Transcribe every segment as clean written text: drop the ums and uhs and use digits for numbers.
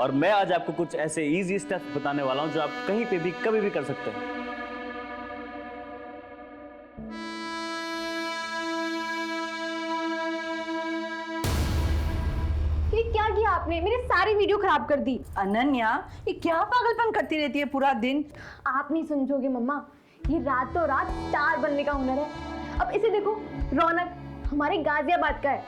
और मैं आज आपको कुछ ऐसे इजी स्टेप्स बताने वाला हूं जो आप कहीं पे भी कभी भी कर सकते हैं। ये क्या किया आपने? मेरी सारी वीडियो खराब कर दी। अनन्या, ये क्या पागलपन करती रहती है पूरा दिन? आप नहीं समझोगे मम्मा, ये रातों रात स्टार बनने का हुनर है। अब इसे देखो, रौनक हमारे गाजियाबाद का है,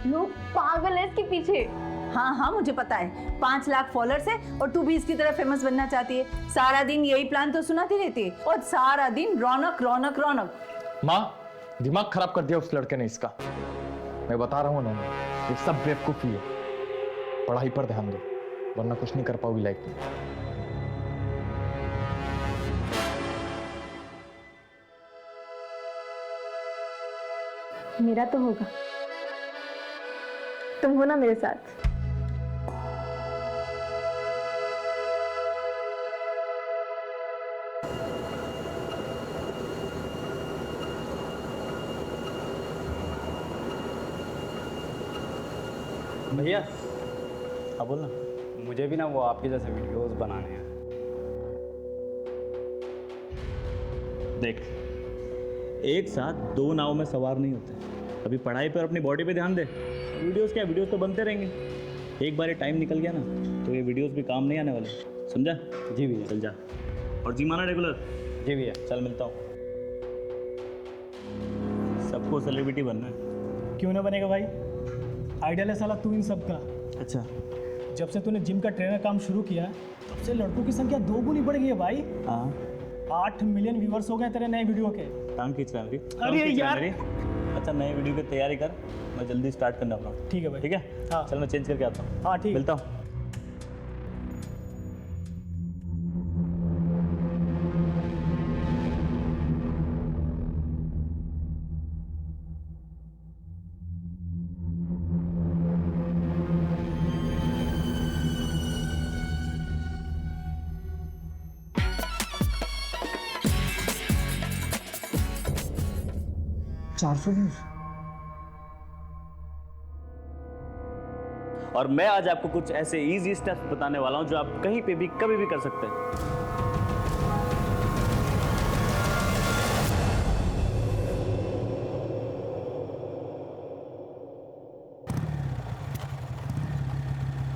लोग पागल है इसके पीछे। हाँ हाँ, मुझे पता है, 5 लाख फॉलोअर्स है और तू भी इसकी तरह फेमस बनना चाहती है। सारा दिन यही प्लान तो सुनाती रहती है और सारा दिन रौनक रौनक रौनक। माँ, दिमाग खराब कर दिया उस लड़के ने इसका। मैं बता रहा हूँ ना, ये सब बेवकूफी है। पढ़ाई पर ध्यान दो, वरना कुछ नहीं कर पाओगी लाइफ में। मेरा तो होगा, तुम हो ना मेरे साथ। भैया, हाँ बोल ना। मुझे भी ना वो आपके जैसे वीडियोस बनाने हैं। देख, एक साथ 2 नाव में सवार नहीं होते। अभी पढ़ाई पर, अपनी बॉडी पे ध्यान दे। वीडियोस क्या, वीडियोस तो बनते रहेंगे। एक बार ये टाइम निकल गया ना तो ये वीडियोस भी काम नहीं आने वाले, समझा? जी भैया। चल जा और जी माना रेगुलर। जी भैया। चल मिलता हूँ। सबको सेलिब्रिटी बनना है। क्यों ना बनेगा भाई, आइडियल है साला तू इन सब का। अच्छा, जब से तूने जिम का ट्रेनर काम शुरू किया तब से लड़कों की संख्या 2 गुनी बढ़ गई है भाई। हाँ 8 मिलियन व्यूअर्स हो गए तेरे नए वीडियो के। टांग खींच रहा है मेरी। अरे टांग खींच रहा है यार। मेरी। अच्छा, नए वीडियो की तैयारी कर, मैं जल्दी स्टार्ट करने वाला हूँ। ठीक है भाई। ठीक है, हाँ। चल मैं चेंज करके आता हूँ। हाँ ठीक। मिलता हूँ। और मैं आज आपको कुछ ऐसे इजी स्टेप्स बताने वाला हूं जो आप कहीं पे भी कभी भी कर सकते हैं।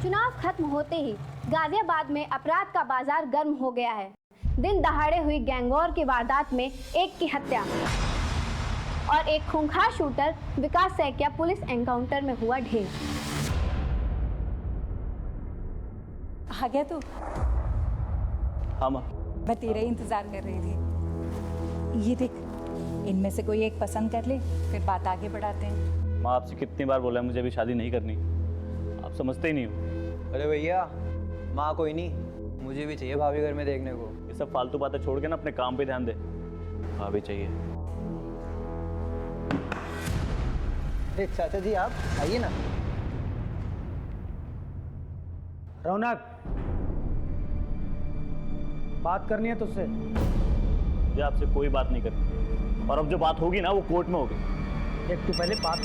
चुनाव खत्म होते ही गाजियाबाद में अपराध का बाजार गर्म हो गया है। दिन दहाड़े हुई गैंगवॉर की वारदात में एक की हत्या और एक खूंखार शूटर विकास सैकिया पुलिस एनकाउंटर में हुआ ढेर। आ गया तू? हाँ माँ। मैं तेरा ही इंतजार कर रही थी। ये देख, इनमें से कोई एक पसंद कर ले, फिर बात आगे बढ़ाते हैं। माँ, आपसे कितनी बार बोला है मुझे अभी शादी नहीं करनी, आप समझते ही नहीं हो। अरे भैया, माँ कोई नहीं, मुझे भी चाहिए भाभी घर में देखने को। ये सब फालतू बातें छोड़ के ना अपने काम पे ध्यान दे। हाँ भी चाहिए। अरे चाचा जी, आप आइए ना। रौनक, बात करनी है तुझसे। मुझे आपसे कोई बात नहीं करनी, और अब जो बात होगी ना वो कोर्ट में होगी। एक तू पहले बात।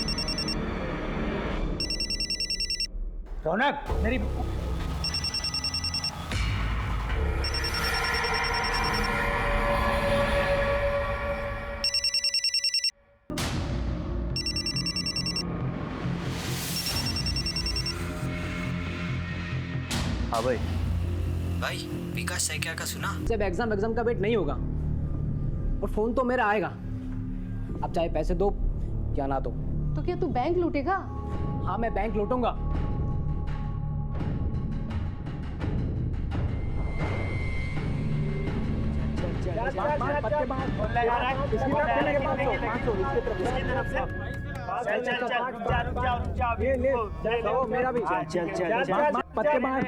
रौनक मेरी। हाँ भाई। भाई, विकास सैकिया का सुना? जब एग्जाम का वेट नहीं होगा और फोन तो मेरा आएगा। अब चाहे पैसे दो या ना दो। तो क्या तू बैंक लूटेगा? हाँ, मैं बैंक लूटूंगा। मेरा भी पत्ते बाहर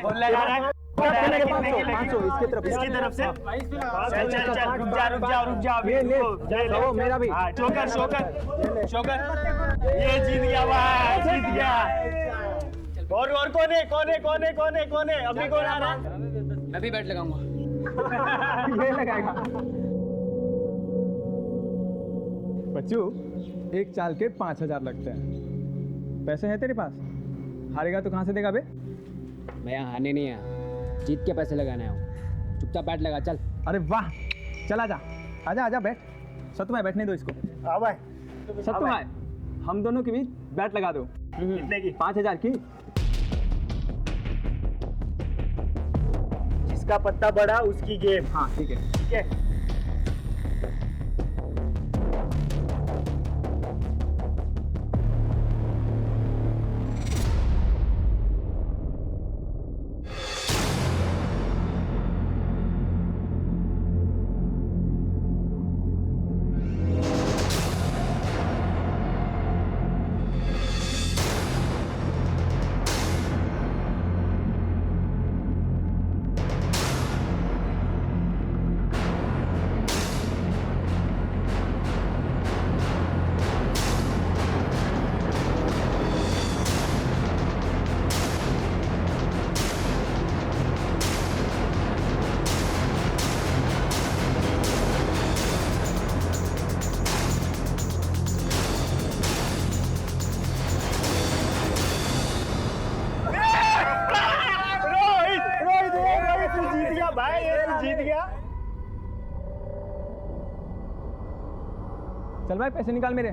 इसकी तरफ से। मेरा भी शोकर ये जीत गया भाई, जीत गया। और कौन है अभी कौन आ रहा है? मैं भी बैट लगाऊंगा। ये लगाएगा। बच्चू, एक चाल के 5,000 लगते हैं। पैसे हैं तेरे पास? हारेगा तो कहाँ से देगा बे? मैं यहाँ हारने नहीं आया, जीत के पैसे लगाने आया हूँ। चुपचाप बैठ लगा, चल। अरे वाह, चला जा, आजा आजा बैठ। सत्तू भाई बैठने दो इसको। हाँ भाई। सत्तू भाई, हम दोनों के बीच बैट लगा दो। कितने की? 5000 की। जिसका पत्ता बड़ा उसकी गेम। हाँ ठीक है, ठीक है। चल भाई पैसे निकाल मेरे।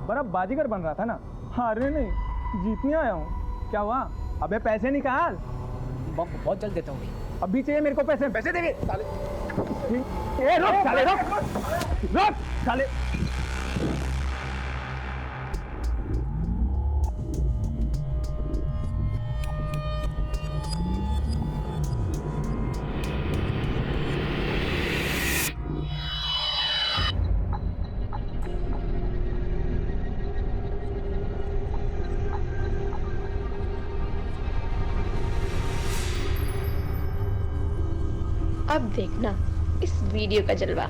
बड़ा बाजीगर बन रहा था ना, हारने नहीं जीतने आया हूँ। क्या हुआ? अबे पैसे निकाल। बहुत जल्द देता हूँ। अभी चाहिए मेरे को पैसे। पैसे देंगे साले। ए रुक साले, रुक साले। अब देखना इस वीडियो का जलवा।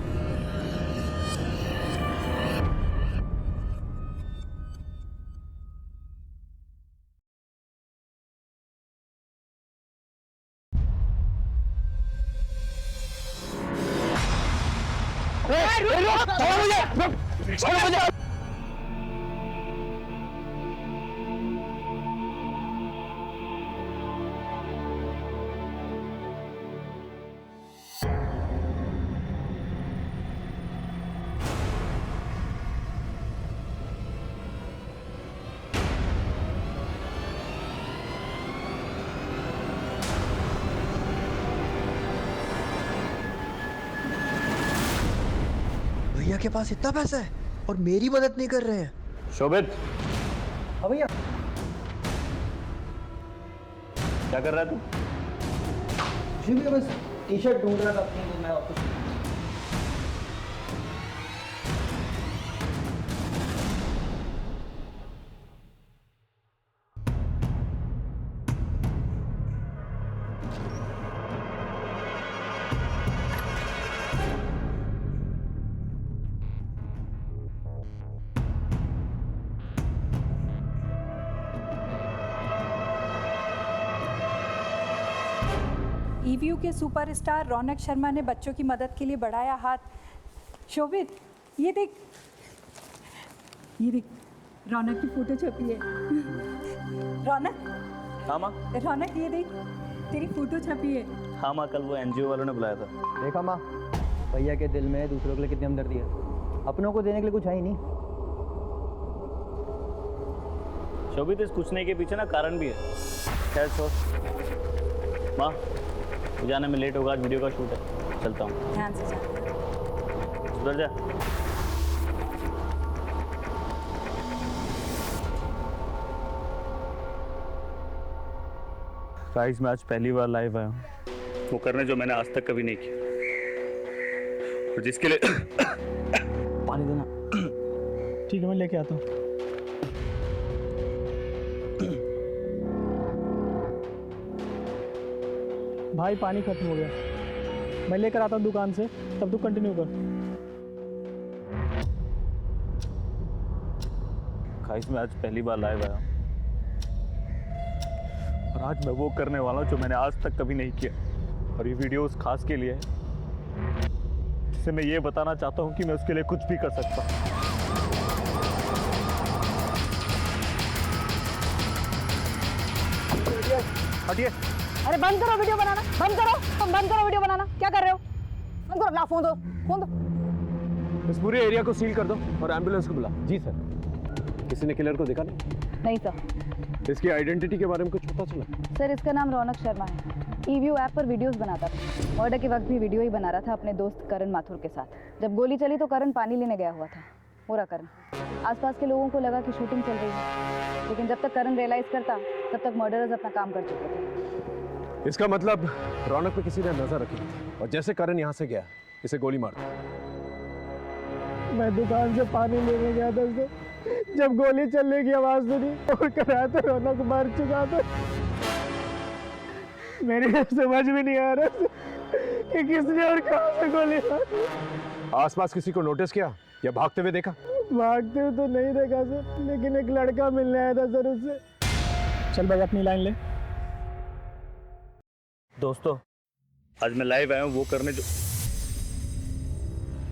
भैया के पास इतना पैसा है और मेरी मदद नहीं कर रहे हैं। शोभित, हाँ भैया। क्या कर रहा है तू? जी भैया बस टी शर्ट ढूंढ रहा था अपनी, तो मैं वापस। ईवीयू के सुपरस्टार रौनक शर्मा ने बच्चों की मदद के लिए बढ़ाया हाथ। शोभित, ये देख रौनक की फोटो छपी है। रौनक। हाँ माँ। रौनक ये देख, तेरी फोटो छपी है। हाँ माँ, कल वो एनजीओ वालों ने बुलाया था। देखा माँ, भैया के दिल में दूसरों के लिए कितनी हमदर्दी है। अपनों को देने के लिए कुछ है ही नहीं। शोभित, इस कुछ नहीं के पीछे ना कारण भी है। खैर छोड़ माँ, जाने में लेट होगा, आज वीडियो का शूट है, चलता हूँ। ध्यान से जा। सुधर जा। गाइस, मैं आज पहली बार लाइव आया हूँ, वो करने जो मैंने आज तक कभी नहीं किया, और जिसके लिए पानी देना। ठीक है, मैं लेके आता हूँ। भाई पानी खत्म हो गया, मैं लेकर आता हूँ दुकान से, तब तू कंटिन्यू कर। गाइस, मैं आज पहली बार लाइव आया हूँ, और आज मैं वो करने वाला हूँ जो मैंने आज तक कभी नहीं किया, और ये वीडियो उस खास के लिए है जिसे मैं ये बताना चाहता हूँ कि मैं उसके लिए कुछ भी कर सकता हूँ। हटिए। अरे बंद करो वीडियो बनाना, बंद करो, तुम बंद करो वीडियो बनाना। क्या कर रहे हो? बंद करो, ला फोन दो, फोन दो। इस पूरे एरिया को सील कर दो और एम्बुलेंस को बुला। जी सर। किसी ने किलर को देखा नहीं? नहीं सर। इसकी आइडेंटिटी के बारे में कुछ पता चला? सर इसका नाम रौनक शर्मा है। ईव्यू ऐप पर वीडियोस बनाता था। मर्डर के वक्त भी वीडियो ही बना रहा था अपने दोस्त करण माथुर के साथ। जब गोली चली तो करण पानी लेने गया हुआ था। पूरा करण। आसपास के लोगों को लगा कि शूटिंग चल रही है, लेकिन जब तक करण रियलाइज करता तब तक मर्डरर्स अपना काम कर चुके थे। इसका मतलब रौनक पे किसी ने नजर रखी और जैसे करण यहाँ से गया इसे गोली मार दी। मैं दुकान से पानी लेने गया था सर, जब गोली चलने की आवाज सुनी और कराया तो रौनक मर चुका था। मेरे समझ में नहीं आ रहा कि किसने और कहां से गोली मारी। आसपास किसी को नोटिस किया या भागते हुए देखा? भागते हुए तो नहीं देखा सर, लेकिन एक लड़का मिलने आया था सर उससे। चल भाई अपनी लाइन ले। दोस्तों आज मैं लाइव आया हूँ वो करने जो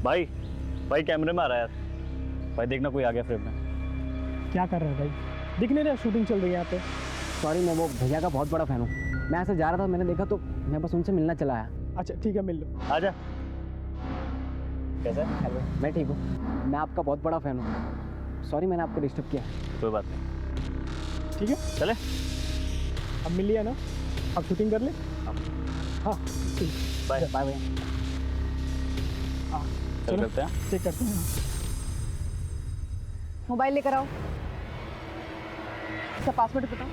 भाई कैमरे में आ रहा है यार। भाई देखना कोई आ गया फ्रेम में। क्या कर रहे हो भाई? दिख नहीं रहा शूटिंग चल रही है यहाँ पे। सॉरी, मैं वो भैया का बहुत बड़ा फैन हूँ। मैं ऐसे जा रहा था, मैंने देखा तो मैं बस उनसे मिलना चला आया। अच्छा ठीक है, मिल लो। आजा। कैसा है? हेलो, मैं ठीक हूँ। मैं आपका बहुत बड़ा फैन हूँ। सॉरी मैंने आपको डिस्टर्ब किया। कोई बात नहीं, ठीक है चले। अब मिल लिया ना, अब शूटिंग कर ले। हाँ ठीक, बाय बाय भैया। चल करते हैं। चेक करते हैं। मोबाइल लेकर आओ। इसका पासवर्ड बताओ।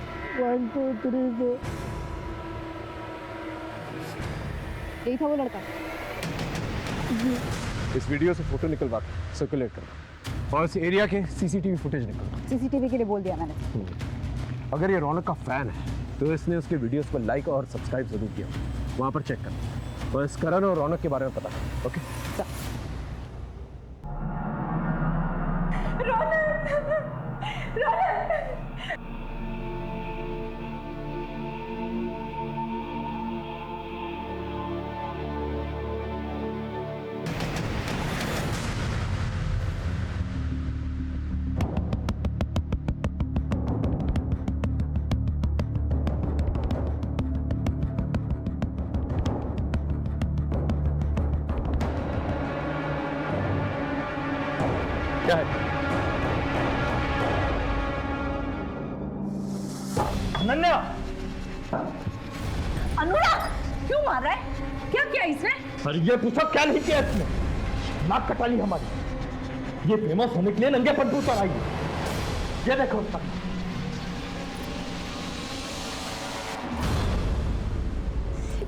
1 2 3 4। यही था वो लड़का। इस वीडियो से फोटो निकलवा सर्कुलेट करो और इस एरिया के सीसीटीवी फुटेज निकलवा। सीसीटीवी के लिए बोल दिया मैंने। अगर ये रौनक का फैन है तो इसने उसके वीडियोस को लाइक और सब्सक्राइब जरूर किया। वहां पर चेक कर और इस करण और रौनक के बारे में पता कर। ओके क्या है? अनन्या! अनुराग क्यों मार रहा है? क्या किया इसने? अरे ये पूछो क्या नहीं किया इसने? नाक कटा ली हमारी। ये फेमस होने के लिए नंगे पट्टू पर आई है। ये देखो उसका।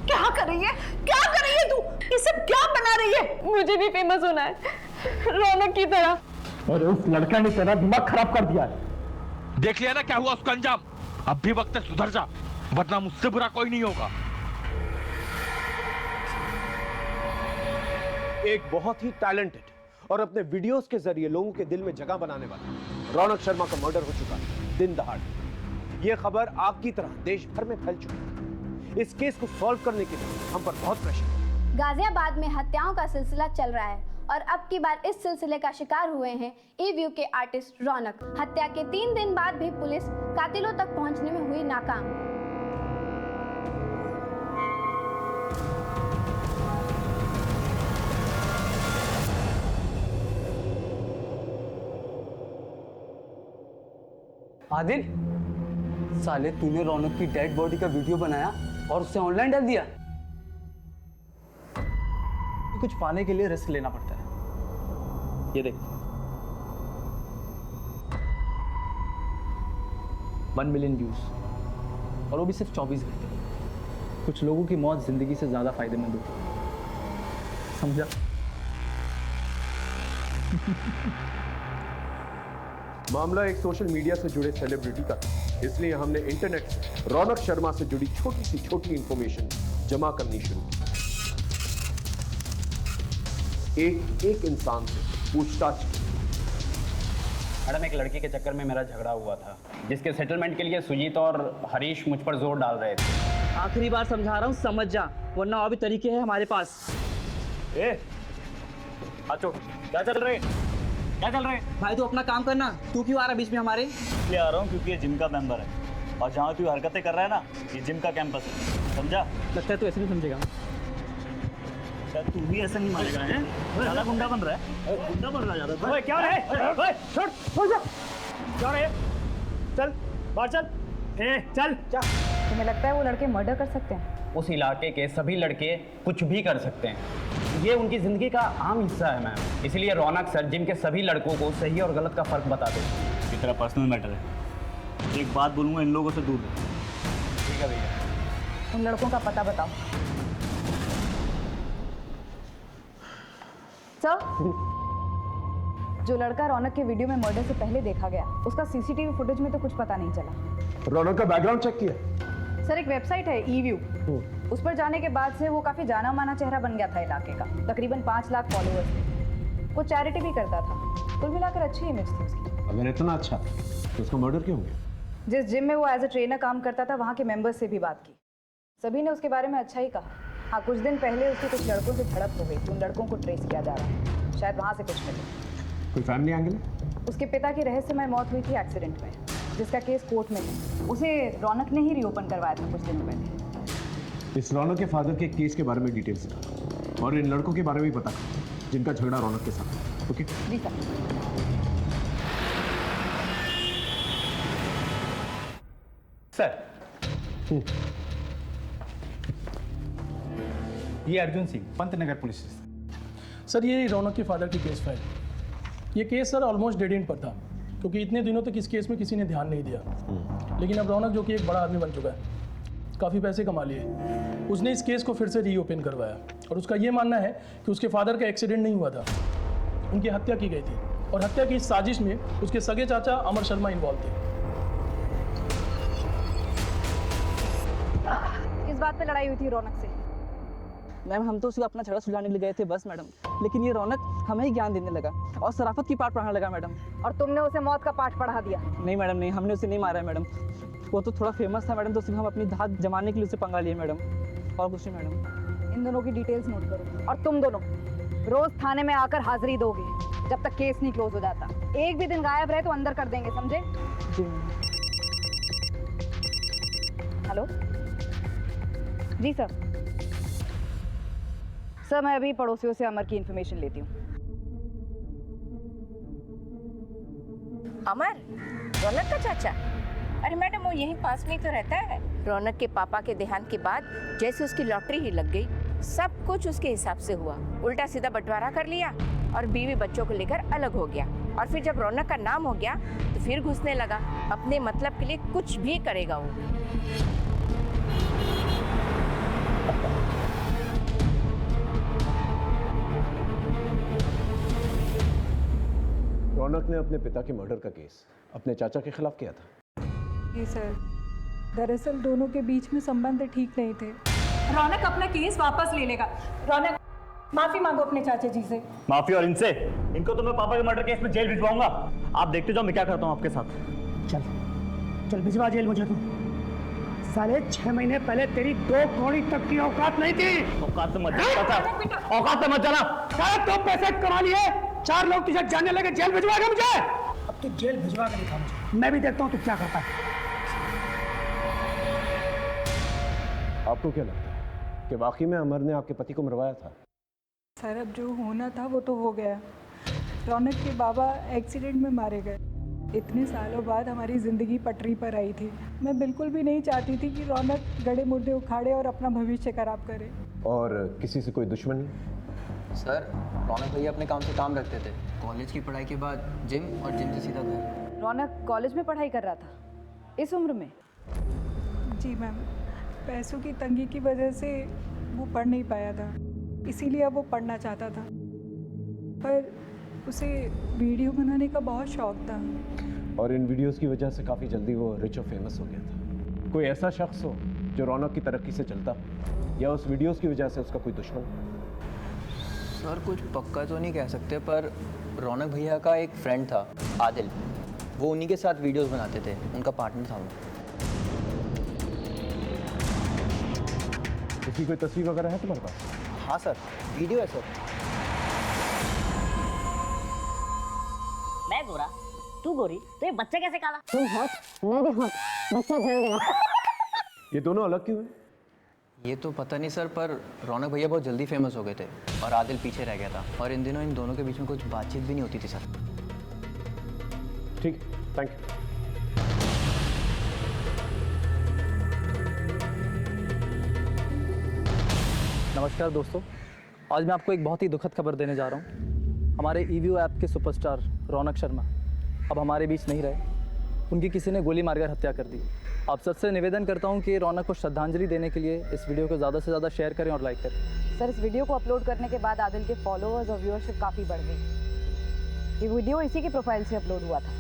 क्या कर रही है? क्या कर रही है तू? ये सब क्या बना रही है? मुझे भी फेमस होना है रौनक की तरह। अरे उस लड़का ने तेरा दिमाग खराब कर दिया है। देख लिया ना क्या हुआ उसका अंजाम। अब भी वक्त है सुधर जा, वरना मुझसे बुरा कोई नहीं होगा। एक बहुत ही टैलेंटेड और अपने वीडियोस के जरिए लोगों के दिल में जगह बनाने वाला रौनक शर्मा का मर्डर हो चुका है दिन दहाड़े। ये खबर आग की तरह देश भर में फैल चुकी है। इस केस को सॉल्व करने के लिए हम पर बहुत प्रेशर है। गाजियाबाद में हत्याओं का सिलसिला चल रहा है और अब की बार इस सिलसिले का शिकार हुए हैं ईव्यू के आर्टिस्ट रौनक। हत्या के 3 दिन बाद भी पुलिस कातिलों तक पहुंचने में हुई नाकाम। आदिल, साले तूने रौनक की डेड बॉडी का वीडियो बनाया और उसे ऑनलाइन डाल दिया। कुछ पाने के लिए रिस्क लेना पड़ता है। ये देख 1 मिलियन व्यूज और वो भी सिर्फ 24 घंटे। कुछ लोगों की मौत जिंदगी से ज्यादा फायदेमंद होती है, समझा? मामला एक सोशल मीडिया से जुड़े सेलिब्रिटी का था, इसलिए हमने इंटरनेट से रौनक शर्मा से जुड़ी छोटी सी छोटी इंफॉर्मेशन जमा करनी शुरू की। एक इंसान से पूछताछ की। मैडम एक लड़की के चक्कर में मेरा झगड़ा हुआ था, जिसके सेटलमेंट के लिए सुजीत और हरीश मुझ पर जोर डाल रहे थे। आखिरी बार समझा रहा हूँ, समझ जा, वरना और भी तरीके हैं हमारे पास। आचो, क्या चल रहे भाई तू अपना काम करना। तू क्यों आ रहा बीच में हमारे? इसलिए आ रहा हूँ क्योंकि ये जिम का मेंबर है और जहाँ तू हरकतें कर रहा है ना, ये जिम का कैंपस है, समझा? लगता है तू ऐसे नहीं समझेगा। क्या तू भी ऐसा नहीं मानेगा? है ज्यादा गुंडा बन रहा है, गुंडा बन रहा है ज्यादा। ओए क्या है? छोड़ छोड़ जा। क्या है? चल बाहर चल। चल। तुम्हें लगता है वो लड़के मर्डर कर सकते हैं? उस इलाके के सभी लड़के कुछ भी कर सकते हैं, ये उनकी ज़िंदगी का आम हिस्सा है मैम। इसलिए रौनक सर जिम के सभी लड़कों को सही और गलत का फ़र्क बता दो। ये तेरा पर्सनल मैटर है, एक बात बोलूँगा, इन लोगों से दूर रहो। ठीक है भैया। उन लड़कों का पता बताओ। सर, जो लड़का रौनक के वीडियो में मर्डर से पहले देखा गया, उसका सीसीटीवी फुटेज में तो कुछ पता नहीं चला। रौनक का बैकग्राउंड चेक किया? सर, एक वेबसाइट है ईव्यू, उस पर जाने के बाद से वो काफी जाना माना चेहरा बन गया था इलाके का। तकरीबन 5 लाख फॉलोअर्स थे। वो चैरिटी भी करता था। कुल मिलाकर अच्छी इमेज थी उसकी। अगर इतना अच्छा तो उसका मर्डर क्यों हो गया? जिस जिम में वो एज अ ट्रेनर काम करता था, वहाँ के मेंबर्स से भी बात की, सभी ने उसके बारे में अच्छा ही कहा। हाँ, कुछ दिन पहले उसकी कुछ लड़कों से झड़प हो गई थी। उन लड़कों को ट्रेस किया जा रहा है, शायद वहाँ से कुछ मिले। कोई फैमिली एंगल है? उसके पिता की रहस्यमय मौत हुई थी एक्सीडेंट में, जिसका केस कोर्ट में है। उसे रौनक ने ही रीओपन करवाया था कुछ दिनों पहले। इस रौनक के फादर के केस के बारे में डिटेल्स दो और इन लड़कों के बारे में भी पता करो जिनका झगड़ा रौनक के साथ। ओके? जी सर। सर, ये Arjun Singh, Pantnagar police station. Sir, ये रौनक के फादर की केस फाइल। ये case sir almost dead and पर था, क्योंकि इतने दिनों तक इस केस में किसी ने ध्यान नहीं दिया। लेकिन अब रौनक, जो कि एक बड़ा आदमी बन चुका है, काफ़ी पैसे कमा लिए, उसने इस केस को फिर से रीओपन करवाया। और उसका ये मानना है कि उसके फादर का एक्सीडेंट नहीं हुआ था, उनकी हत्या की गई थी। और हत्या की इस साजिश में उसके सगे चाचा अमर शर्मा इन्वॉल्व थे। किस बात पे लड़ाई हुई थी रौनक से? मैम, हम तो उसे अपना झगड़ा सुलझाने के लिए गए थे बस मैडम, लेकिन ये रौनक हमें ही ज्ञान देने लगा और शराफत की पाठ पढ़ाने लगा मैडम। और तुमने उसे मौत का पाठ पढ़ा दिया? नहीं मैडम, नहीं, हमने उसे नहीं मारा है मैडम। वो तो थोड़ा फेमस था मैडम, तो सिर्फ हम अपनी धाक जमाने के लिए उसे पंगा लिए मैडम, और कुछ नहीं मैडम। इन दोनों की डिटेल्स नोट करो, और तुम दोनों रोज थाने में आकर हाजिरी दोगे जब तक केस नहीं क्लोज हो जाता। एक भी दिन गायब रहे तो अंदर कर देंगे, समझे? जी। हेलो जी सर। सर, मैं अभी पड़ोसियों से अमर की इन्फॉर्मेशन लेती हूँ। अमर, रौनक का चाचा? अरे मैडम, वो यहीं पास में ही तो रहता है। रौनक के पापा के देहांत के बाद जैसे उसकी लॉटरी ही लग गई, सब कुछ उसके हिसाब से हुआ। उल्टा सीधा बंटवारा कर लिया और बीवी बच्चों को लेकर अलग हो गया। और फिर जब रौनक का नाम हो गया तो फिर घुसने लगा। अपने मतलब के लिए कुछ भी करेगा वो। रौनक ने अपने पिता के मर्डर का केस अपने चाचा के खिलाफ किया था। जी सर, दरअसल दोनों के बीच में संबंध ठीक नहीं थे। रौनक अपना केस वापस ले लेगा। रौनक, माफी मांगो अपने चाचा जी से। माफी? और इनसे? इनको तो मैं पापा के मर्डर केस में जेल भिजवाऊंगा। आप देखते जाओ मैं क्या करता हूँ आपके साथ। चल चल भिजवा जेल मुझे। तू साले 6 महीने पहले तेरी 2 कौड़ी तक की औकात नहीं थी। औकात से मत जाना, औकात से मत जाना। साले तुम पैसे कमा लिए, 4 लोग तुझे जानने लगे, जेल भिजवाएगा मुझे? अब तू जेल भिजवा के दिखा मुझे, मैं भी देखता हूँ तू क्या करता है। आपको क्या लगता है कि वाकई में अमर ने आपके पति को मरवाया था? सर, अब जो होना था वो तो हो गया। रौनक के बाबा एक्सीडेंट में मारे गए। इतने सालों बाद हमारी ज़िंदगी पटरी पर आई थी। मैं बिल्कुल भी नहीं चाहती थी कि रौनक गड़े मुर्दे उखाड़े और अपना भविष्य खराब करे। और किसी से कोई दुश्मनी? सर, रौनक भैया अपने काम से काम रखते थे। कॉलेज की पढ़ाई के बाद जिम, और जिम से सीधा घर। रौनक कॉलेज में पढ़ाई कर रहा था इस उम्र में? जी मैम, पैसों की तंगी की वजह से वो पढ़ नहीं पाया था, इसीलिए अब वो पढ़ना चाहता था। पर उसे वीडियो बनाने का बहुत शौक था। और इन वीडियोस की वजह से काफ़ी जल्दी वो रिच और फेमस हो गया था। कोई ऐसा शख्स हो जो रौनक की तरक्की से चलता, या उस वीडियोस की वजह से उसका कोई दुश्मन? सर, कुछ पक्का तो नहीं कह सकते, पर रौनक भैया का एक फ्रेंड था आदिल, वो उन्हीं के साथ वीडियोस बनाते थे, उनका पार्टनर था वो। उसकी कोई तस्वीर वगैरह है तुम्हारे पास? हाँ सर, वीडियो है सर। मैं गोरा, तू गोरी तो ये बच्चा कैसे काला? तुम हॉट मैं भी हॉट, बच्चा ध्यान देना। ये दोनों अलग क्यों हैं? ये तो पता नहीं सर, पर रौनक भैया बहुत जल्दी फेमस हो गए थे और आदिल पीछे रह गया था, और इन दिनों इन दोनों के बीच में कुछ बातचीत भी नहीं होती थी सर। ठीक, थैंक यू। नमस्कार दोस्तों, आज मैं आपको एक बहुत ही दुखद खबर देने जा रहा हूँ। हमारे ईवीओ ऐप के सुपरस्टार रौनक शर्मा अब हमारे बीच नहीं रहे। उनकी किसी ने गोली मारकर हत्या कर दी। आप सबसे निवेदन करता हूँ कि रौनक को श्रद्धांजलि देने के लिए इस वीडियो को ज़्यादा से ज़्यादा शेयर करें और लाइक करें। सर, इस वीडियो को अपलोड करने के बाद आदिल के फॉलोअर्स और व्यूअरशिप काफ़ी बढ़ गई। ये वीडियो इसी की प्रोफाइल से अपलोड हुआ था।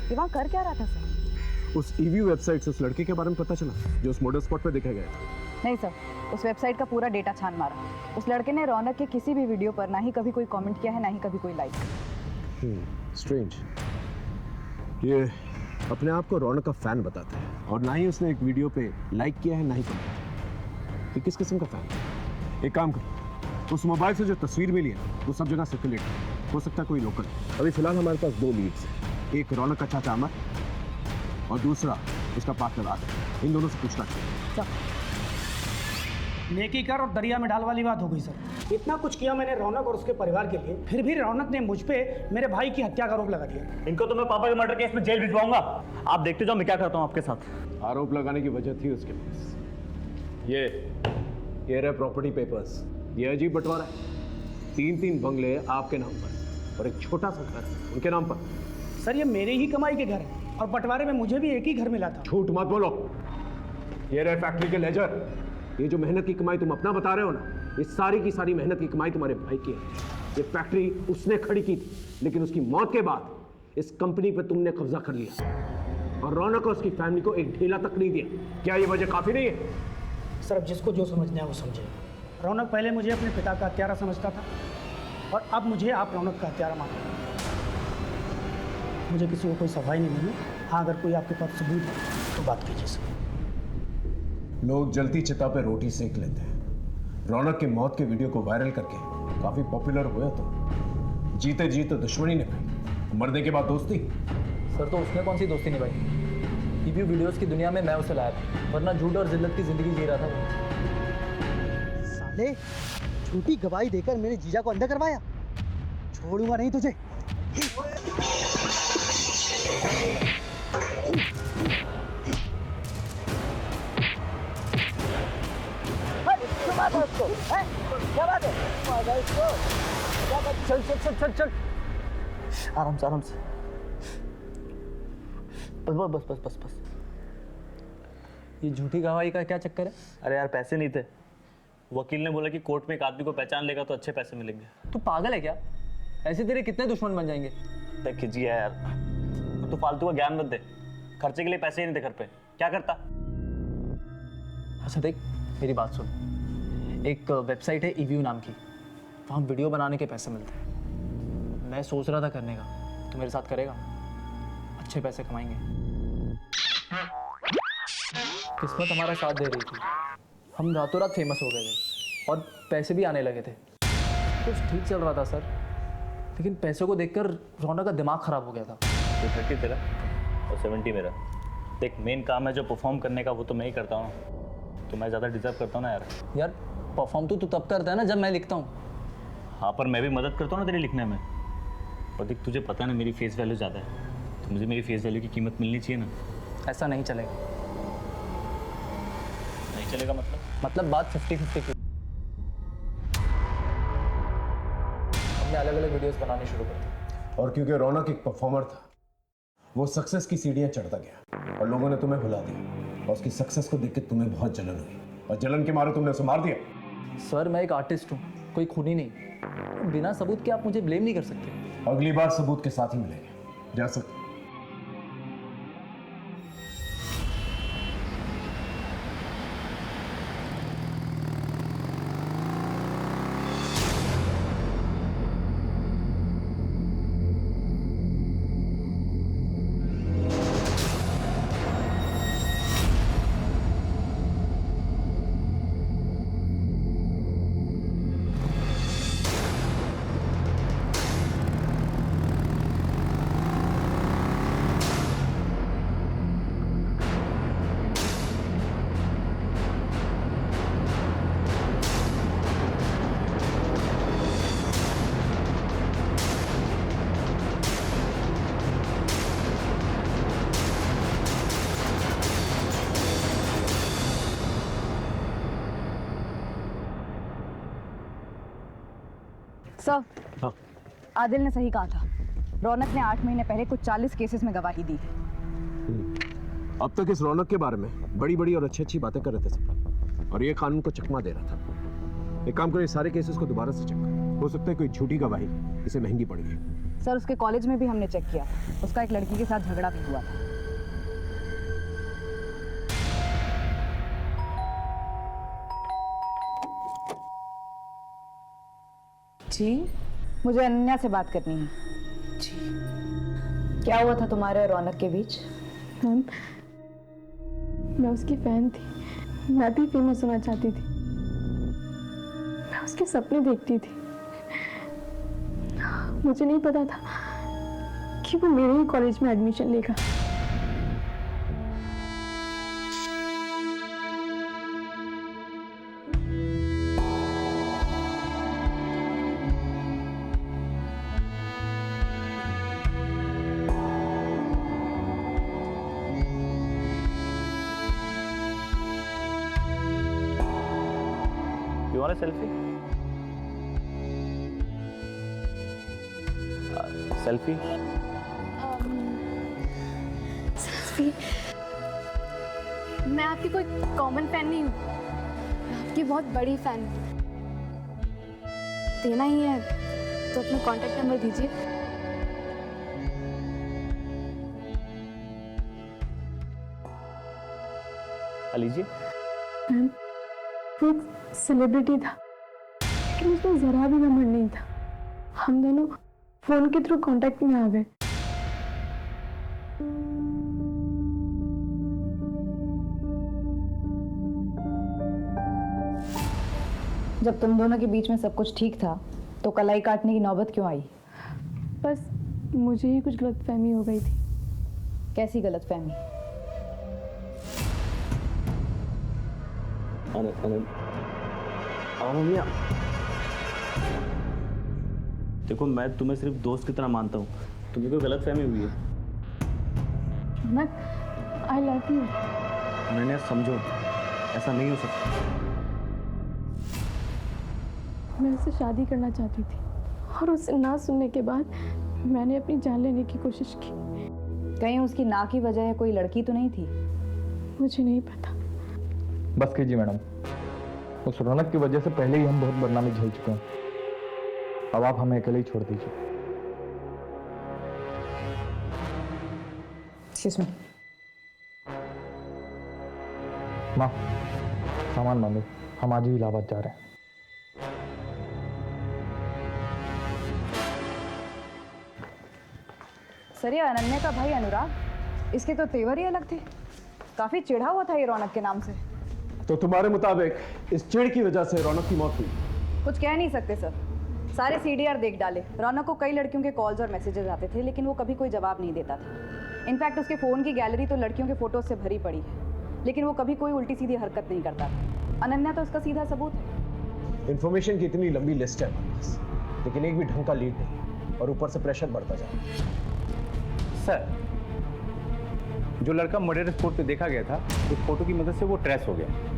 ये वहाँ कर क्या रहा था सर? उस ईवीओ वेबसाइट से उस लड़के के बारे में पता चला जो उस मॉडल स्पॉट पे देखा गया था। नहीं सर, उस वेबसाइट का पूरा डेटा छान मारा। उस लड़के ने रौनक के किसी भी वीडियो पर ना ही कभी कोई कमेंट किया है, ना ही कभी कोई लाइक। स्ट्रेंज। ये अपने आप को रौनक का फैन बताता है और ना ही उसने एक वीडियो पे लाइक किया है, ना ही कमेंट। ये किस किस्म का फैन है? एक काम कर, उस मोबाइल से जो तस्वीर मिली है वो सब जगह सर्कुलेट हो सकता है कोई लोकल। अभी फिलहाल हमारे पास 2 लीड्स हैं, एक रौनक का चाचा अमर और दूसरा उसका पार्टनर आदिल। इन दोनों से पूछना। नेकी कर और दरिया में डाल वाली बात हो गई सर। इतना कुछ किया मैंने रौनक और उसके परिवार के लिए, फिर भी रौनक ने मुझ पे मेरे भाई की हत्या का आरोप लगा दिया। इनको तो मैं पापा के मर्डर केस में जेल भिजवाऊंगा। आप देखते जाओ मैं क्या करता हूँ आपके साथ। आरोप लगाने की वजह थी उसके पास। ये रहे प्रॉपर्टी पेपर्स। ये अजीब बंटवारा है। 3-3 बंगले आपके नाम पर और एक छोटा सा घर उनके नाम पर। सर, ये मेरे ही कमाई के घर है और बंटवारे में मुझे भी एक ही घर मिला था। झूठ मत बोलो। ये रहे फैक्ट्री के लेजर। ये जो मेहनत की कमाई तुम अपना बता रहे हो ना, ये सारी की सारी मेहनत की कमाई तुम्हारे भाई की है। ये फैक्ट्री उसने खड़ी की थी, लेकिन उसकी मौत के बाद इस कंपनी पे तुमने कब्जा कर लिया और रौनक और उसकी फैमिली को एक ढेला तक नहीं दिया। क्या ये वजह काफी नहीं है? सर, अब जिसको जो समझना है वो समझे। रौनक पहले मुझे अपने पिता का हत्यारा समझता था और अब मुझे आप रौनक का हत्यारा मानते हैं। मुझे किसी को कोई सफाई नहीं मिली। हाँ, अगर कोई आपके पास सबूत है तो बात कीजिए सर। लोग जलती चिता पे रोटी सेक लेते हैं। रौनक की मौत के वीडियो को वायरल करके काफी पॉपुलर हुए तो जीते जी तो दुश्मनी निभाई, मरने के बाद दोस्ती। सर, तो उसने कौन सी दोस्ती निभाई? ईवीओ वीडियोस की दुनिया में मैं उसे लाया था, वरना झूठ और जिल्लत की जिंदगी जी रहा था वो। साले, झूठी गवाही देकर मेरे जीजा को अंधा करवाया। छोड़ूंगा नहीं तुझे। क्या बात है? चल चल चल चल चल, आराम से, आराम से। बस बस बस बस बस। ये झूठी गवाही का क्या चक्कर है? अरे यार, पैसे नहीं थे। वकील ने बोला कि कोर्ट में एक आदमी को पहचान लेगा तो अच्छे पैसे मिलेंगे। तू पागल है क्या? ऐसे तेरे कितने दुश्मन बन जाएंगे? देख खिजिए यार, तू फालतू का ज्ञान मत दे। खर्चे के लिए पैसे ही नहीं थे घर पे, क्या करता? अच्छा देख, मेरी बात सुन। एक वेबसाइट है ईवीओ नाम की, वहाँ वीडियो बनाने के पैसे मिलते हैं। मैं सोच रहा था करने का, तो मेरे साथ करेगा? अच्छे पैसे कमाएंगे। किस्मत हमारा साथ दे रही थी, हम रातों रात फेमस हो गए थे और पैसे भी आने लगे थे। कुछ ठीक चल रहा था सर, लेकिन पैसों को देखकर रौनक का दिमाग खराब हो गया था। तो 30 तेरा और 70 मेरा। देख, मेन काम है जो परफॉर्म करने का, वो तो मैं ही करता हूँ, तो मैं ज़्यादा डिजर्व करता हूँ ना यार। यार, परफॉर्म तो तू तब करता है ना जब मैं लिखता हूँ। हाँ, पर मैं भी मदद करता हूँ ना तेरे लिखने में। और देख, तुझे पता है ना मेरी फेस वैल्यू ज़्यादा है, तो मुझे मेरी फेस वैल्यू की कीमत मिलनी चाहिए ना। ऐसा नहीं चलेगा। नहीं चलेगा मतलब बात 50-50 की। हमने अलग अलग वीडियोस बनाने शुरू कर दी। और क्योंकि रौनक एक परफॉर्मर था, वो सक्सेस की सीढ़ियां चढ़ता गया और लोगों ने तुम्हें भुला दिया और उसकी सक्सेस को देख के तुम्हें बहुत जलन हुई और जलन के मारे तुमने उसे मार दिया। सर, मैं एक आर्टिस्ट हूँ, कोई खूनी नहीं। बिना सबूत के आप मुझे ब्लेम नहीं कर सकते। अगली बार सबूत के साथ ही मिलेंगे, जा सकते। सर, हाँ। आदिल ने सही कहा था। रौनक ने 8 महीने पहले कुछ 40 केसेस में गवाही दी। अब तक इस रौनक के बारे में बड़ी बड़ी और अच्छी अच्छी बातें कर रहे थे सब, और ये कानून को चकमा दे रहा था। एक काम करो, सारे केसेस को दोबारा से चेक करो, हो सकता है कोई झूठी गवाही इसे महंगी पड़ गई। सर, उसके कॉलेज में भी हमने चेक किया, उसका एक लड़की के साथ झगड़ा भी हुआ था। जी, मुझे अनन्या से बात करनी है। जी। क्या हुआ था तुम्हारे और रौनक के बीच? मैम, मैं उसकी फैन थी, मैं भी फेमस होना चाहती थी, मैं उसके सपने देखती थी। मुझे नहीं पता था कि वो मेरे ही कॉलेज में एडमिशन लेगा। You want a selfie? Selfie? Selfie? मैं आपकी कोई कॉमन फैन नहीं हूँ, मैं आपकी बहुत बड़ी फैन हूँ। देना ही है तो अपना कॉन्टैक्ट नंबर दीजिए। लीजिए। मैम, वो एक सेलिब्रिटी था, लेकिन उसमें जरा भी घमंड नहीं था। हम दोनों फोन के थ्रू कांटेक्ट में आ गए। जब तुम दोनों के बीच में सब कुछ ठीक था तो कलाई काटने की नौबत क्यों आई? बस मुझे ही कुछ गलतफहमी हो गई थी। कैसी गलतफहमी? अनन्या, देखो मैं तुम्हें सिर्फ दोस्त की तरह मानता हूँ, तुम्हें कोई गलतफहमी हुई है। I love you. अनन्या समझो, ऐसा नहीं हो सकता। मैं उससे शादी करना चाहती थी और उससे ना सुनने के बाद मैंने अपनी जान लेने की कोशिश की। कहीं उसकी ना की वजह कोई लड़की तो नहीं थी? मुझे नहीं पता। बस कीजिए मैडम, उस रौनक की वजह से पहले ही हम बहुत बदनामी झेल चुके हैं। अब आप हमें अकेले ही छोड़ दीजिए। माँ, सामान बांधो, हम आज ही इलाहाबाद जा रहे हैं। सर, ये अनन्या का भाई अनुराग, इसके तो तेवर ही अलग थे। काफी चिढ़ा हुआ था ये रौनक के नाम से। तो तुम्हारे मुताबिक इस चिढ़ की वजह से रौनक की मौत हुई? कुछ कह नहीं सकते सर, सारे सीडीआर देख डाले। रौनक को कई लड़कियों के कॉल्स और मैसेजेस आते थे, लेकिन वो कभी कोई जवाब नहीं देता था। इनफैक्ट उसके फ़ोन की गैलरी तो लड़कियों के फोटोज से भरी पड़ी है, लेकिन वो कभी कोई उल्टी सीधी हरकत नहीं करता था। अनन्या तो उसका सीधा सबूत है। इंफॉर्मेशन की इतनी लंबी लिस्ट है हमारे पास, लेकिन एक भी ढंग का लीड नहीं, और ऊपर से प्रेशर बढ़ता जा रहा है। सर, जो लड़का मर्डर स्पॉट पे देखा गया था, उस फोटो की मदद से वो ट्रेस हो गया।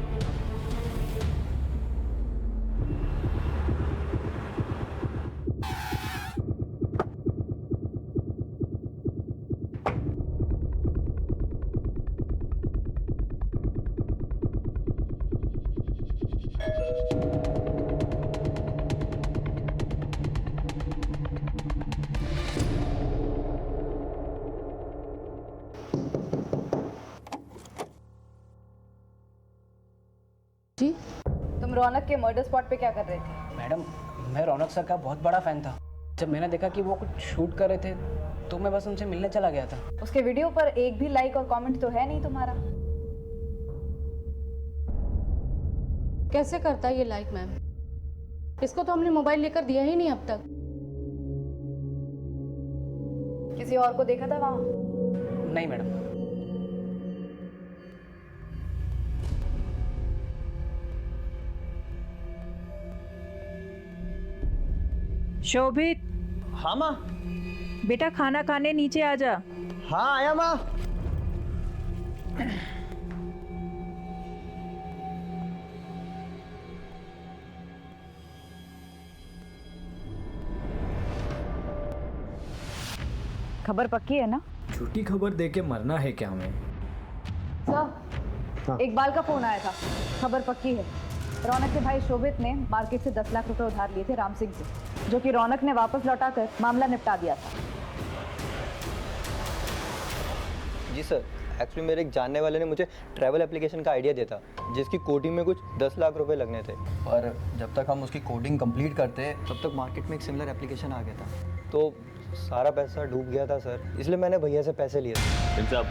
जी, तुम रौनक के मर्डर स्पॉट पे क्या कर रहे थे? मैडम, मैं रौनक सर का बहुत बड़ा फ़ैन था। जब मैंने देखा कि वो कुछ शूट कर रहे थे तो मैं बस उनसे मिलने चला गया था। उसके वीडियो पर एक भी लाइक और कमेंट तो है नहीं तुम्हारा। कैसे करता है ये लाइक मैम? इसको तो हमने मोबाइल लेकर दिया ही नहीं अब तक। किसी और को देखा था वहाँ? नहीं मैडम। शोभित। हाँ माँ। बेटा खाना खाने नीचे आ जा। हाँ आया माँ। खबर पक्की है ना? झूठी खबर दे के मरना है क्या हमें? सर, इकबाल का फोन आया था, खबर पक्की है। रौनक के भाई शोभित ने मार्केट से 10 लाख रुपए उधार लिए थे राम सिंह से, जो कि रौनक ने वापस लौटाकर मामला निपटा दिया था। जी सर, एक्चुअली मेरे एक जानने वाले ने मुझे ट्रैवल एप्लीकेशन का आइडिया दिया था, जिसकी कोडिंग में कुछ 10 लाख रुपए लगने थे, और जब तक हम उसकी कोडिंग कंप्लीट करते तब तक मार्केट में एक सिमिलर एप्लीकेशन आ गया था, तो सारा पैसा डूब गया था सर, इसलिए मैंने भैया से पैसे लिए थे। साहब,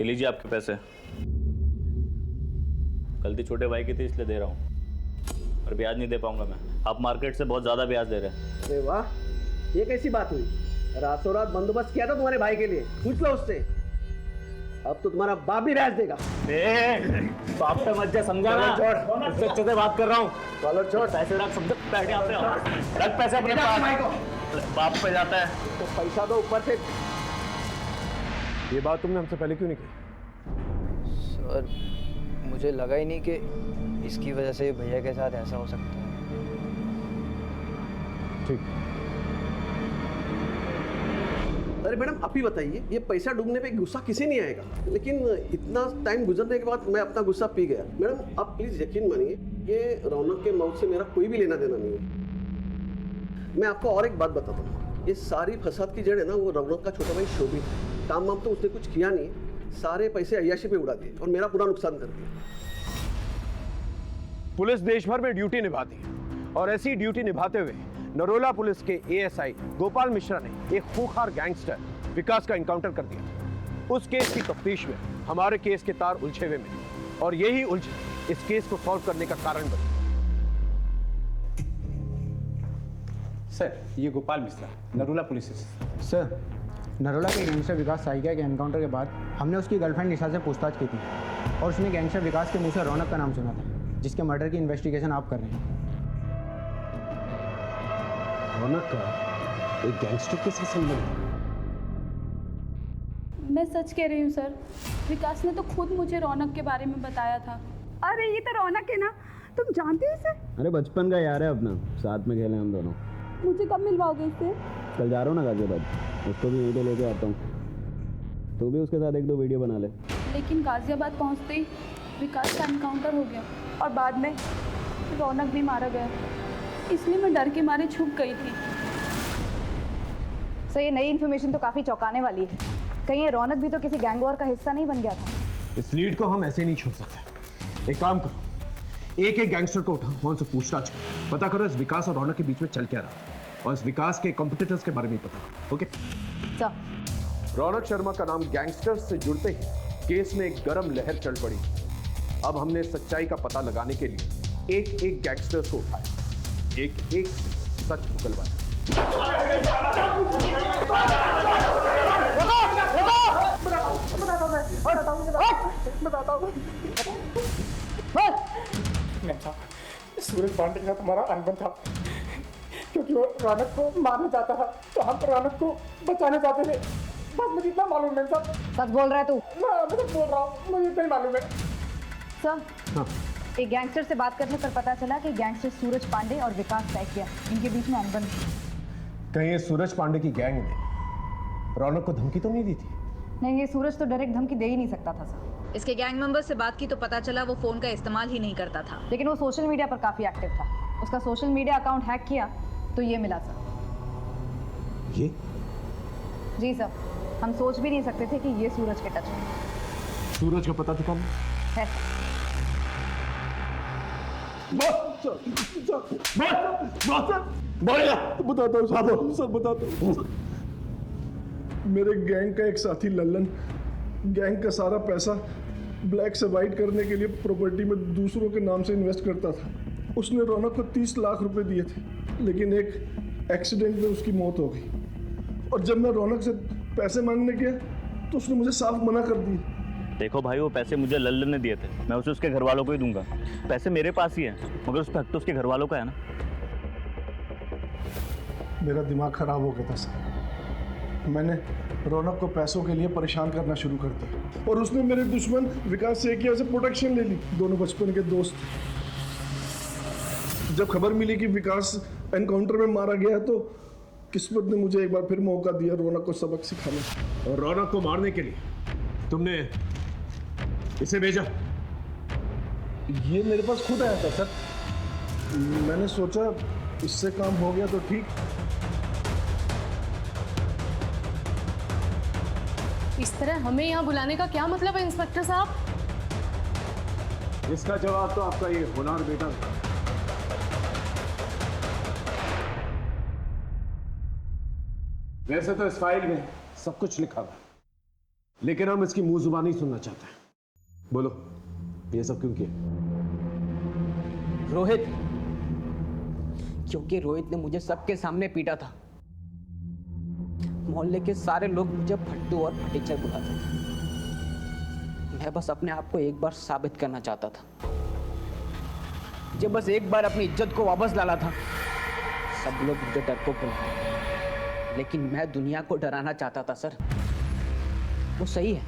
ये लीजिए आपके पैसे। गलती छोटे भाई की थी इसलिए दे रहा हूँ, और ब्याज नहीं दे पाऊंगा मैं। आप मार्केट से बहुत ज़्यादा ब्याज दे रहे हैं। अरे वाह, ये कैसी बात हुई? रातों रात बंदोबस्त किया था तुम्हारे भाई के लिए, पूछ लो उससे। अब तो तुम्हारा बाप भी ब्याज देगा। बाप पे मत जा, समझा ना? उससे अच्छे से बात कर रहा हूँ। चलो छोड़, पैसे रख, सब बैठ यहाँ पे, रख पैसे अपने पास। बाप पे जाता है तो पैसा दो ऊपर से। ये बात तुमने हमसे पहले क्यों नहीं कही? सर, मुझे लगा ही नहीं कि इसकी वजह से भैया के साथ ऐसा हो सकता है। ठीक। अरे मैडम, आप ही बताइए, ये पैसा डूबने पे गुस्सा किसी नहीं आएगा, लेकिन इतना टाइम गुजरने के बाद मैं अपना गुस्सा पी गया। मैडम, आप प्लीज यकीन मानिए, ये रौनक के मौत से मेरा कोई भी लेना देना नहीं है। मैं आपको और एक बात बताता हूँ, ये सारी फसाद की जड़ है ना, वो रौनक का छोटा भाई शोभित है। काम वाम तो उसने कुछ किया नहीं, सारे पैसे अय्याशी पे उड़ा दिए और मेरा पूरा नुकसान कर दिया। पुलिस देश भर में ड्यूटी निभाती है, और ऐसी ड्यूटी निभाते हुए नरोला पुलिस के एएसआई गोपाल मिश्रा ने एक खूंखार गैंगस्टर विकास का एनकाउंटर कर दिया। उस केस की तफ्तीश में हमारे केस के तार उलझे हुए मिले, और यही उलझन इस केस को सॉल्व करने का कारण बनी। सर, ये गोपाल मिश्रा, नरोला पुलिस। सर, नरोला के गैंगस्टर विकास साइकिया के एनकाउंटर के बाद हमने उसकी गर्लफ्रेंड निशा से पूछताछ की थी, और उसने गैंगस्टर विकास के मुंह से रौनक का नाम सुना था, जिसके मर्डर की इन्वेस्टिगेशन आप कर रहे हैं। रौनक का एक गैंगस्टर के साथ संबंध? मैं सच कह रही हूँ सर, विकास ने तो खुद मुझे रौनक के बारे में बताया था। अरे ये तो रौनक है ना, तुम जानते हो इसे? अरे बचपन का यार है अपना, साथ में खेले हम दोनों। मुझे कब मिलवाओगे इससे? कल जा रहा हूँ ना गाजियाबाद, उसको भी यहीं पे लेके आता हूँ। तू भी उसके साथ 1-2 वीडियो बना ले। लेकिन गाजियाबाद पहुँचते ही विकास का एनकाउंटर हो गया, और बाद में रौनक भी मारा गया, इसलिए मैं डर के मारे छुप गई थी। सर, ये नई इन्फॉर्मेशन तो काफ़ी चौंकाने वाली है। कहीं ये रौनक भी तो किसी गैंग वॉर का हिस्सा नहीं बन गया था? इस लीड को हम ऐसे नहीं छोड़ सकते। एक काम करो, एक गैंगस्टर को उठाओ, वहां से पूछताछ करो, पता करो इस विकास और रौनक के बीच में चल क्या रहा, और इस विकास के कॉम्पिटिटर्स के बारे में पता करो। Okay sir. रौनक शर्मा का नाम गैंगस्टर्स से जुड़ते ही केस में एक गर्म लहर चल पड़ी। अब हमने सच्चाई का पता लगाने के लिए एक गैंगस्टर्स को उठाया, एक सच उगलवाया। सूरज पांडे के साथ हमारा अनबन था, क्योंकि वो रौनक को मारना चाहता था, तो हम रौनक को बचाना चाहते थे। बस मुझे इतना मालूम है सर। सच बोल रहा है तू? मैं तो बोल रहा हूँ, मुझे इतना ही मालूम है सर। एक गैंगस्टर से बात करने पर पता चला कि गैंगस्टर सूरज पांडे और विकास साइकिया, इनके बीच में अनबन थी। कहीं ये सूरज पांडे की गैंग ने रौनक को धमकी तो नहीं दी थी? नहीं, ये सूरज तो डायरेक्ट धमकी दे ही नहीं सकता था सर। इसके गैंग मेंबर से बात की तो पता चला वो फोन का इस्तेमाल ही नहीं करता था, लेकिन वो सोशल मीडिया पर काफी एक्टिव था। उसका सोशल मीडिया अकाउंट हैक किया तो ये मिला सर। ये? जी सर, हम सोच भी नहीं सकते थे कि ये सूरज के टच में। सूरज का पता ठिकाना है? बताता हूँ सर, बताता हूँ। मेरे गैंग का एक साथी लल्लन गैंग का सारा पैसा ब्लैक से वाइट करने के लिए प्रॉपर्टी में दूसरों के नाम से इन्वेस्ट करता था। उसने रौनक को 30 लाख रुपए दिए थे, लेकिन एक एक्सीडेंट में उसकी मौत हो गई। और जब मैं रौनक से पैसे मांगने गया तो उसने मुझे साफ मना कर दिया। देखो भाई, वो पैसे मुझे लल्लन ने दिए थे, मैं उसे उसके घर वालों को ही दूंगा। पैसे मेरे पास ही हैं, मगर उस पर हक तो उसके घर वालों का है ना। मेरा दिमाग खराब हो गया था सर। मैंने रौनक को पैसों के लिए परेशान करना शुरू कर दिया, और उसने मेरे दुश्मन विकास सेकिया से प्रोटेक्शन ले ली। दोनों बचपन के दोस्त। जब खबर मिली कि विकास एनकाउंटर में मारा गया तो किस्मत ने मुझे एक बार फिर मौका दिया रौनक को सबक सिखाने का। और रौनक को मारने के लिए तुमने इसे भेजा? ये मेरे पास खुद आया था सर। मैंने सोचा इससे काम हो गया तो ठीक। इस तरह हमें यहाँ बुलाने का क्या मतलब है इंस्पेक्टर साहब? इसका जवाब तो आपका ये होनहार बेटा था। वैसे तो इस फाइल में सब कुछ लिखा हुआ है, लेकिन हम इसकी मुंह जुबानी सुनना चाहते हैं। बोलो, ये सब क्यों किया? रोहित, क्योंकि रोहित ने मुझे सबके सामने पीटा था। मोहल्ले के सारे लोग मुझे फट्टू और फटीचर बुलाते थे। मैं बस अपने आप को एक बार साबित करना चाहता था। मुझे बस एक बार अपनी इज्जत को वापस लाना था। सब लोग मुझे डरपोक बुलाते, लेकिन मैं दुनिया को डराना चाहता था सर। वो सही है,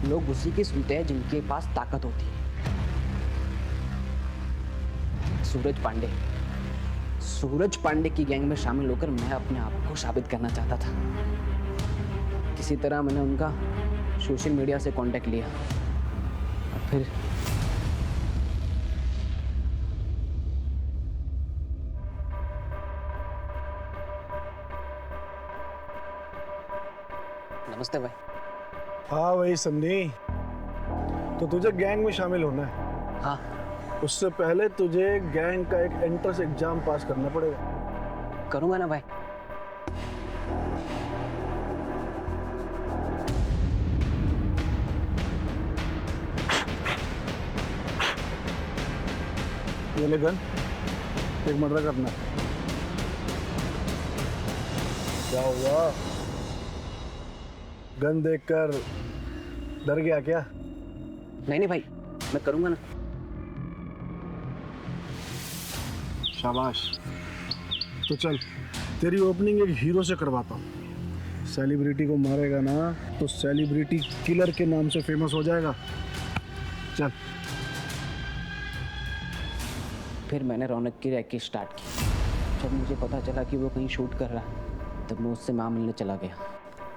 लोग उसी की सुनते हैं जिनके पास ताकत होती है। सूरज पांडे की गैंग में शामिल होकर मैं अपने आप को साबित करना चाहता था। किसी तरह मैंने उनका सोशल मीडिया से कांटेक्ट लिया और फिर नमस्ते भाई। हाँ भाई सन्नी, तो तुझे गैंग में शामिल होना है। हाँ। उससे पहले तुझे गैंग का एक एंट्रेंस एग्जाम पास करना पड़ेगा। करूंगा ना भाई। ये ले गन, एक मर्डर करना। क्या हुआ? गन देखकर डर गया क्या? नहीं भाई, मैं करूंगा ना। शाबाश। तो चल, तेरी ओपनिंग एक हीरो से करवाता हूँ। सेलिब्रिटी को मारेगा ना तो सेलिब्रिटी किलर के नाम से फेमस हो जाएगा। चल। फिर मैंने रौनक की रैकेट स्टार्ट की। जब मुझे पता चला कि वो कहीं शूट कर रहा है, तब मैं उससे मां मिलने चला गया।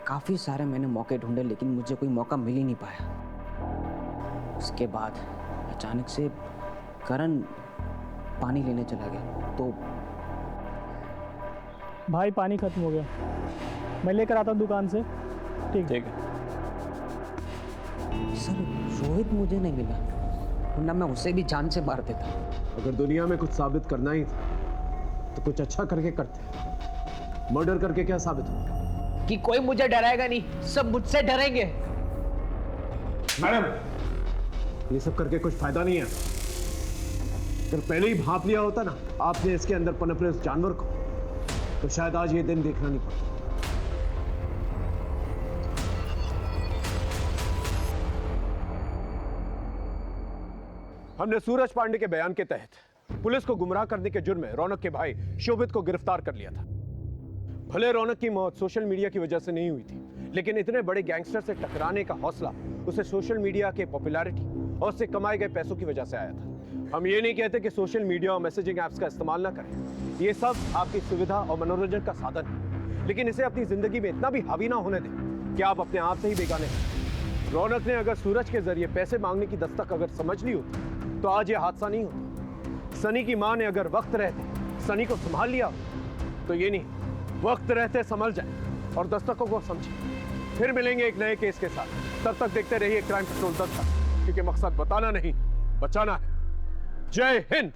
काफ़ी सारे मैंने मौके ढूंढे, लेकिन मुझे कोई मौका मिल ही नहीं पाया। उसके बाद अचानक से करण पानी लेने चला गया, तो भाई पानी खत्म हो गया, मैं लेकर आता हूँ दुकान से। ठीक है सर। रोहित मुझे नहीं मिला, वरना मैं उसे भी जान से मार देता। अगर दुनिया में कुछ साबित करना ही था तो कुछ अच्छा करके करते। मर्डर करके क्या साबित हो? कि कोई मुझे डराएगा नहीं, सब मुझसे डरेंगे। मैडम, ये सब करके कुछ फायदा नहीं है। अगर पहले ही भांप लिया होता ना आपने इसके अंदर पनप रहे उस जानवर को, तो शायद आज ये दिन देखना नहीं पड़ता। हमने सूरज पांडे के बयान के तहत पुलिस को गुमराह करने के जुर्म में रौनक के भाई शोभित को गिरफ्तार कर लिया था। भले रौनक की मौत सोशल मीडिया की वजह से नहीं हुई थी, लेकिन इतने बड़े गैंगस्टर से टकराने का हौसला उसे सोशल मीडिया के पॉपुलैरिटी और उससे कमाए गए पैसों की वजह से आया था। हम ये नहीं कहते कि सोशल मीडिया और मैसेजिंग ऐप्स का इस्तेमाल ना करें, ये सब आपकी सुविधा और मनोरंजन का साधन है, लेकिन इसे अपनी जिंदगी में इतना भी हावी ना होने दें कि आप अपने आप से ही बेगाने हैं। रौनक ने अगर सूरज के जरिए पैसे मांगने की दस्तक अगर समझ ली होती तो आज ये हादसा नहीं होता। सनी की मां ने अगर वक्त रहते सनी को संभाल लिया तो ये नहीं, वक्त रहते संभल जाए और दस्तकों को समझे। फिर मिलेंगे एक नए केस के साथ, तब तक देखते रहिए क्राइम पेट्रोल 10, क्योंकि मकसद बताना नहीं, बचाना है। जय हिंद।